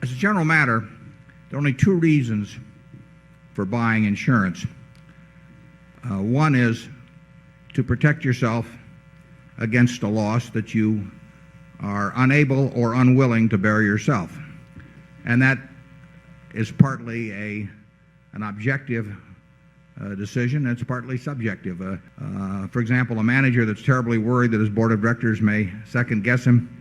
as a general matter, there are only two reasons for buying insurance. One is to protect yourself against a loss that you are unable or unwilling to bear yourself. And that is partly an objective decision, and it's partly subjective. For example, a manager that's terribly worried that his board of directors may second guess him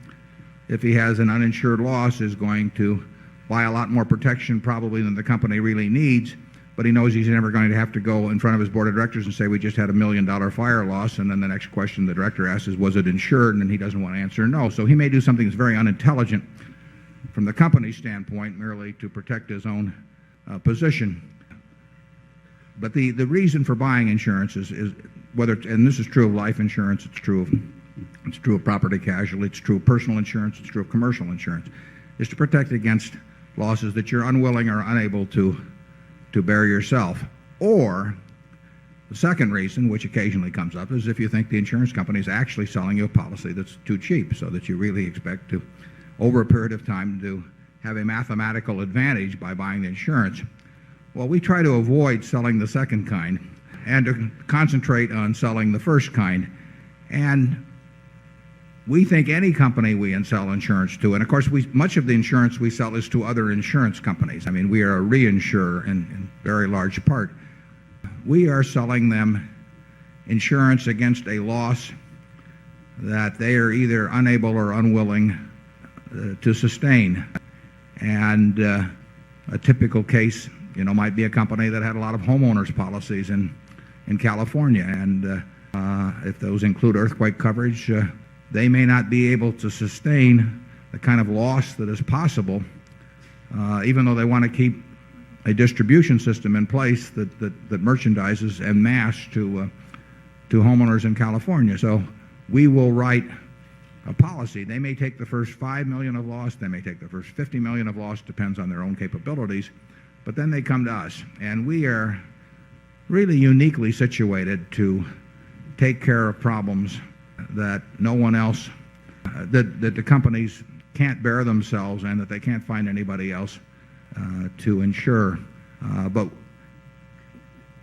if he has an uninsured loss is going to buy a lot more protection probably than the company really needs, but he knows he's never going to have to go in front of his board of directors and say, we just had $1 million fire loss, and then the next question the director asks is, was it insured? And then he doesn't want to answer no. So he may do something that's very unintelligent from the company's standpoint merely to protect his own position. But the reason for buying insurance is whether, and this is true of life insurance, it's true of property casualty, it's true of personal insurance, it's true of commercial insurance, is to protect against losses that you're unwilling or unable to bear yourself. Or the second reason, which occasionally comes up, is if you think the insurance company is actually selling you a policy that's too cheap, so that you really expect to, over a period of time, to have a mathematical advantage by buying the insurance. Well, we try to avoid selling the second kind and to concentrate on selling the first kind. And we think any company we sell insurance to, and of course much of the insurance we sell is to other insurance companies. I mean, we are a reinsurer in very large part. We are selling them insurance against a loss that they are either unable or unwilling to sustain. And a typical case, might be a company that had a lot of homeowners policies in California, and if those include earthquake coverage, they may not be able to sustain the kind of loss that is possible, even though they want to keep a distribution system in place that merchandises en masse to homeowners in California. So we will write a policy. They may take the first $5 million of loss, they may take the first $50 million of loss, depends on their own capabilities, but then they come to us, and we are really uniquely situated to take care of problems that no one else, that the companies can't bear themselves and that they can't find anybody else to insure. But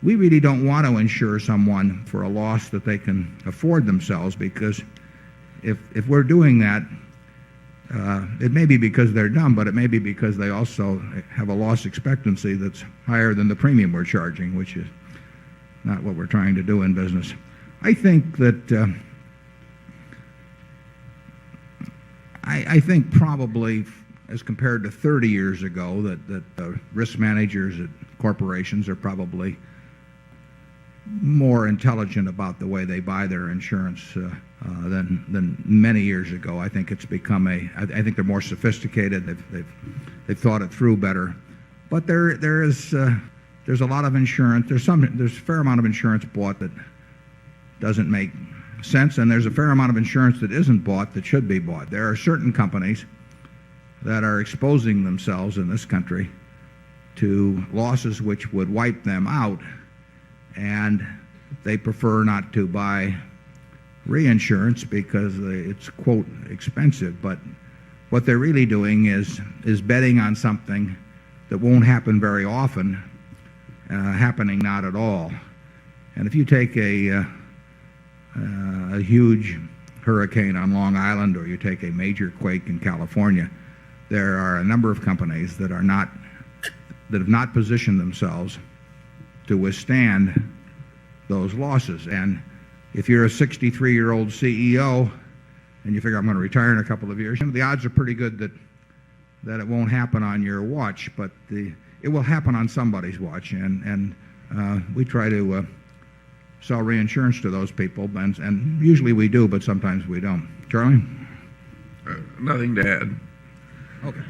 we really don't want to insure someone for a loss that they can afford themselves, because if we're doing that, it may be because they're dumb, but it may be because they also have a loss expectancy that's higher than the premium we're charging, which is not what we're trying to do in business. I think that I think probably as compared to 30 years ago that risk managers at corporations are probably more intelligent about the way they buy their insurance than many years ago. I think it's become I think they're more sophisticated. They've thought it through better. But there's a lot of insurance. There's a fair amount of insurance bought that doesn't make sense, and there's a fair amount of insurance that isn't bought that should be bought. There are certain companies that are exposing themselves in this country to losses which would wipe them out, and they prefer not to buy reinsurance because it's, quote, expensive. But what they're really doing is betting on something that won't happen very often, happening not at all. And if you take a huge hurricane on Long Island, or you take a major quake in California, there are a number of companies that have not positioned themselves to withstand those losses. And if you're a 63-year-old CEO and you figure, I'm going to retire in a couple of years, the odds are pretty good that it won't happen on your watch, but it will happen on somebody's watch. And we try to sell reinsurance to those people, and usually we do, but sometimes we don't. Charlie? Nothing to add. Okay.